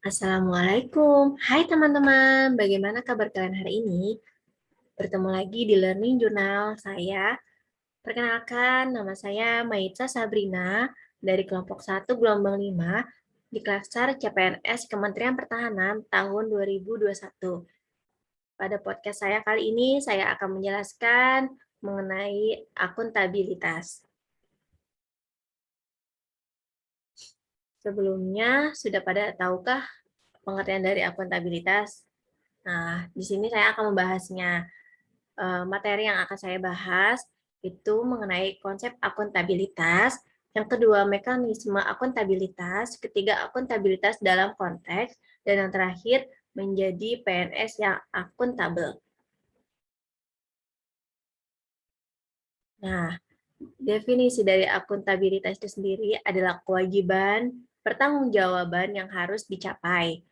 Assalamualaikum. Hai teman-teman, bagaimana kabar kalian hari ini? Bertemu lagi di Learning Journal saya. Perkenalkan, nama saya Maitza Sabrina dari kelompok 1 gelombang 5 di Klaster CPNS Kementerian Pertahanan tahun 2021. Pada podcast saya kali ini, saya akan menjelaskan mengenai akuntabilitas. Sebelumnya, sudah pada tahukah pengertian dari akuntabilitas? Nah, di sini saya akan membahasnya. Materi yang akan saya bahas itu mengenai konsep akuntabilitas, yang kedua mekanisme akuntabilitas, ketiga akuntabilitas dalam konteks, dan yang terakhir menjadi PNS yang akuntabel. Nah, definisi dari akuntabilitas itu sendiri adalah kewajiban pertanggungjawaban yang harus dicapai,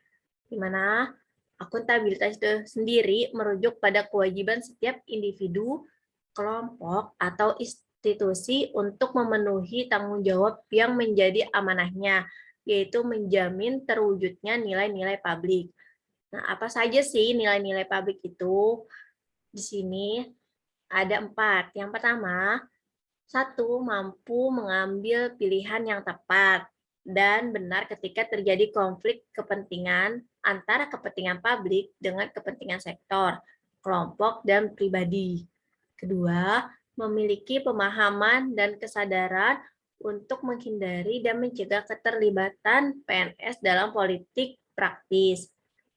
di mana akuntabilitas itu sendiri merujuk pada kewajiban setiap individu, kelompok, atau institusi untuk memenuhi tanggung jawab yang menjadi amanahnya, yaitu menjamin terwujudnya nilai-nilai publik. Nah, apa saja sih nilai-nilai publik itu? Di sini ada 4. Yang pertama, 1. Mampu mengambil pilihan yang tepat dan benar ketika terjadi konflik kepentingan antara kepentingan publik dengan kepentingan sektor, kelompok, dan pribadi. Kedua, memiliki pemahaman dan kesadaran untuk menghindari dan mencegah keterlibatan PNS dalam politik praktis.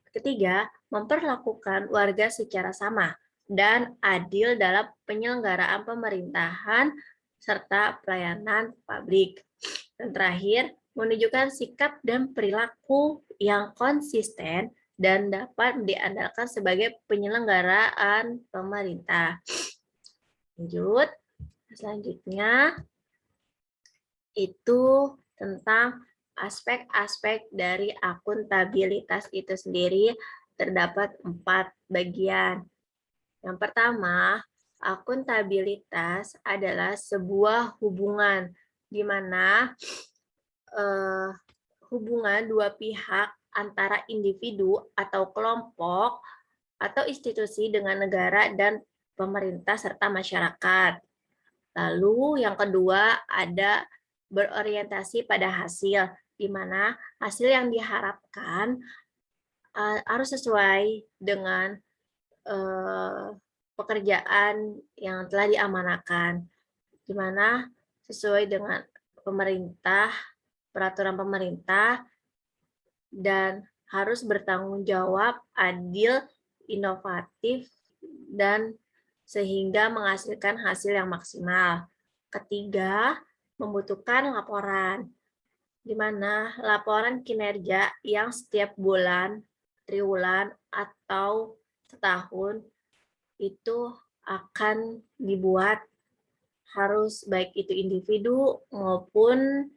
Ketiga, memperlakukan warga secara sama dan adil dalam penyelenggaraan pemerintahan serta pelayanan publik. Dan terakhir, menunjukkan sikap dan perilaku yang konsisten dan dapat diandalkan sebagai penyelenggaraan pemerintah. Lanjut, selanjutnya itu tentang aspek-aspek dari akuntabilitas itu sendiri. Terdapat 4 bagian. Yang pertama, akuntabilitas adalah sebuah hubungan di mana hubungan dua pihak antara individu atau kelompok atau institusi dengan negara dan pemerintah serta masyarakat. Lalu yang kedua ada berorientasi pada hasil, di mana hasil yang diharapkan harus sesuai dengan pekerjaan yang telah diamanahkan, di mana sesuai dengan pemerintah, peraturan pemerintah, dan harus bertanggung jawab, adil, inovatif, dan sehingga menghasilkan hasil yang maksimal. Ketiga, membutuhkan laporan, di mana laporan kinerja yang setiap bulan, triwulan, atau setahun itu akan dibuat, harus baik itu individu maupun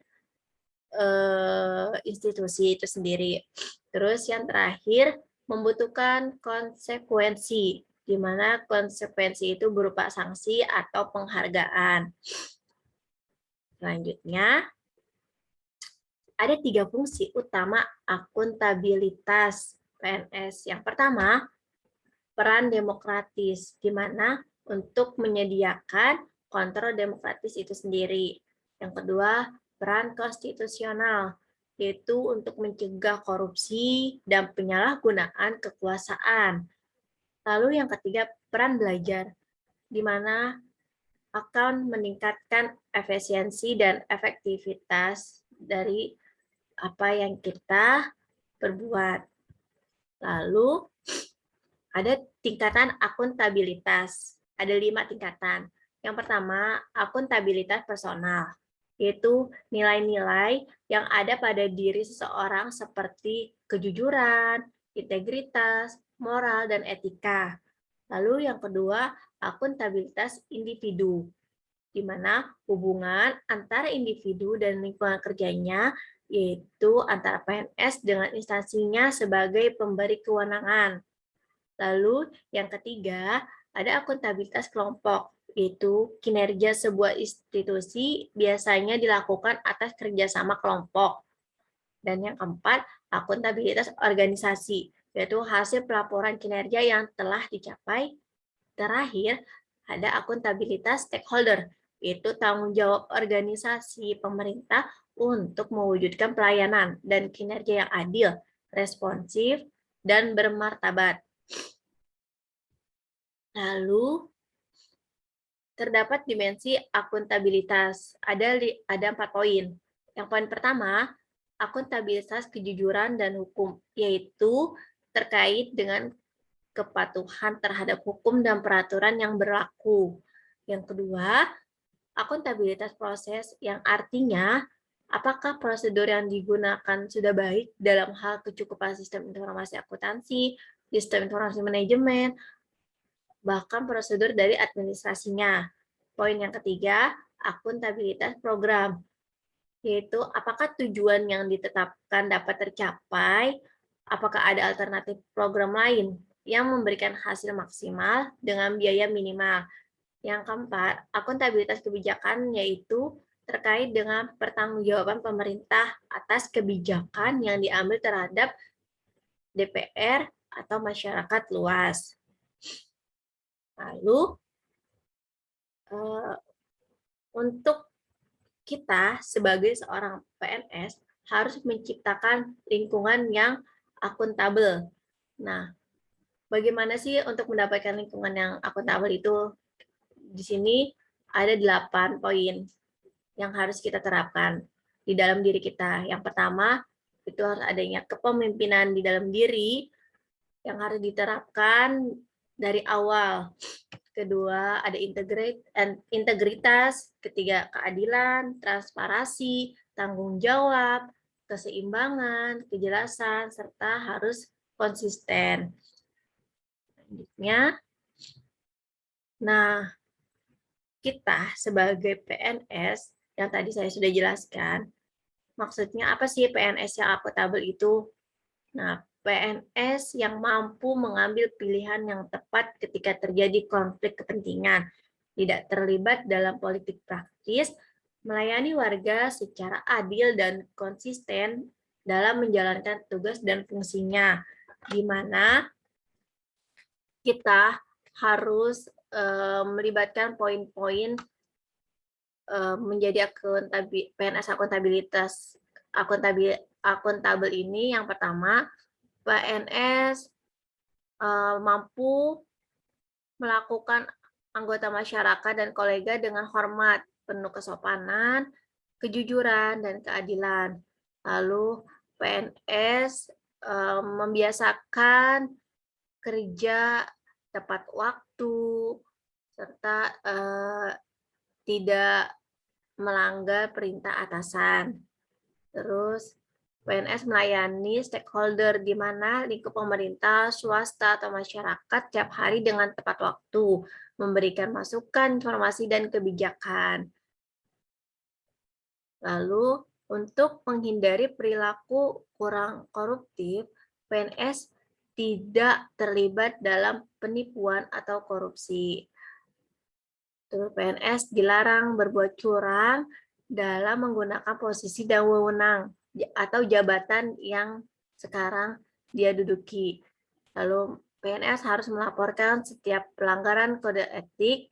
institusi itu sendiri. Terus yang terakhir, membutuhkan konsekuensi, di mana konsekuensi itu berupa sanksi atau penghargaan. Selanjutnya, ada 3 fungsi utama akuntabilitas PNS. Yang pertama, peran demokratis, di mana untuk menyediakan kontrol demokratis itu sendiri. Yang kedua, peran konstitusional, yaitu untuk mencegah korupsi dan penyalahgunaan kekuasaan. Lalu yang ketiga, peran belajar, di mana akan meningkatkan efisiensi dan efektivitas dari apa yang kita perbuat. Lalu ada tingkatan akuntabilitas. Ada 5 tingkatan. Yang pertama, akuntabilitas personal, yaitu nilai-nilai yang ada pada diri seseorang seperti kejujuran, integritas, moral, dan etika. Lalu yang kedua, akuntabilitas individu, di mana hubungan antara individu dan lingkungan kerjanya, yaitu antara PNS dengan instansinya sebagai pemberi kewenangan. Lalu yang ketiga, ada akuntabilitas kelompok, yaitu kinerja sebuah institusi biasanya dilakukan atas kerjasama kelompok. Dan yang keempat, akuntabilitas organisasi, yaitu hasil pelaporan kinerja yang telah dicapai. Terakhir, ada akuntabilitas stakeholder, yaitu tanggung jawab organisasi pemerintah untuk mewujudkan pelayanan dan kinerja yang adil, responsif, dan bermartabat. Lalu, terdapat dimensi akuntabilitas. Ada 4 poin. Yang poin pertama, akuntabilitas kejujuran dan hukum, yaitu terkait dengan kepatuhan terhadap hukum dan peraturan yang berlaku. Yang kedua, akuntabilitas proses yang artinya apakah prosedur yang digunakan sudah baik dalam hal kecukupan sistem informasi akuntansi, sistem informasi manajemen, bahkan prosedur dari administrasinya. Poin yang ketiga, akuntabilitas program, yaitu apakah tujuan yang ditetapkan dapat tercapai, apakah ada alternatif program lain yang memberikan hasil maksimal dengan biaya minimal. Yang keempat, akuntabilitas kebijakan, yaitu terkait dengan pertanggungjawaban pemerintah atas kebijakan yang diambil terhadap DPR atau masyarakat luas. Lalu, untuk kita sebagai seorang PNS harus menciptakan lingkungan yang akuntabel. Nah, bagaimana sih untuk mendapatkan lingkungan yang akuntabel itu? Di sini ada 8 poin yang harus kita terapkan di dalam diri kita. Yang pertama, itu harus adanya kepemimpinan di dalam diri yang harus diterapkan dari awal. Kedua, ada integritas. Ketiga, keadilan, transparansi, tanggung jawab, keseimbangan, kejelasan, serta harus konsisten. Selanjutnya, nah, kita sebagai PNS, yang tadi saya sudah jelaskan, maksudnya apa sih PNS yang akuntabel itu? Nah, PNS yang mampu mengambil pilihan yang tepat ketika terjadi konflik kepentingan, tidak terlibat dalam politik praktis, melayani warga secara adil dan konsisten dalam menjalankan tugas dan fungsinya, di mana kita harus melibatkan poin-poin menjadi PNS akuntabel ini. Yang pertama, PNS mampu melakukan anggota masyarakat dan kolega dengan hormat, penuh kesopanan, kejujuran, dan keadilan. Lalu PNS membiasakan kerja tepat waktu, serta tidak melanggar perintah atasan. Terus PNS melayani stakeholder di mana lingkup pemerintah, swasta, atau masyarakat tiap hari dengan tepat waktu, memberikan masukan, informasi, dan kebijakan. Lalu, untuk menghindari perilaku kurang koruptif, PNS tidak terlibat dalam penipuan atau korupsi. PNS dilarang berbuat curang dalam menggunakan posisi dan wewenang atau jabatan yang sekarang dia duduki. Lalu PNS harus melaporkan setiap pelanggaran kode etik.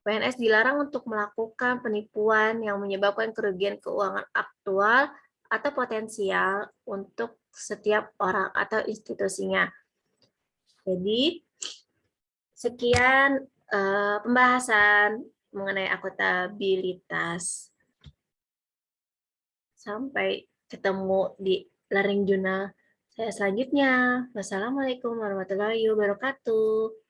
PNS dilarang untuk melakukan penipuan yang menyebabkan kerugian keuangan aktual atau potensial untuk setiap orang atau institusinya. Jadi, sekian pembahasan mengenai akuntabilitas. Sampai ketemu di Learning Journal saya selanjutnya. Wassalamualaikum warahmatullahi wabarakatuh.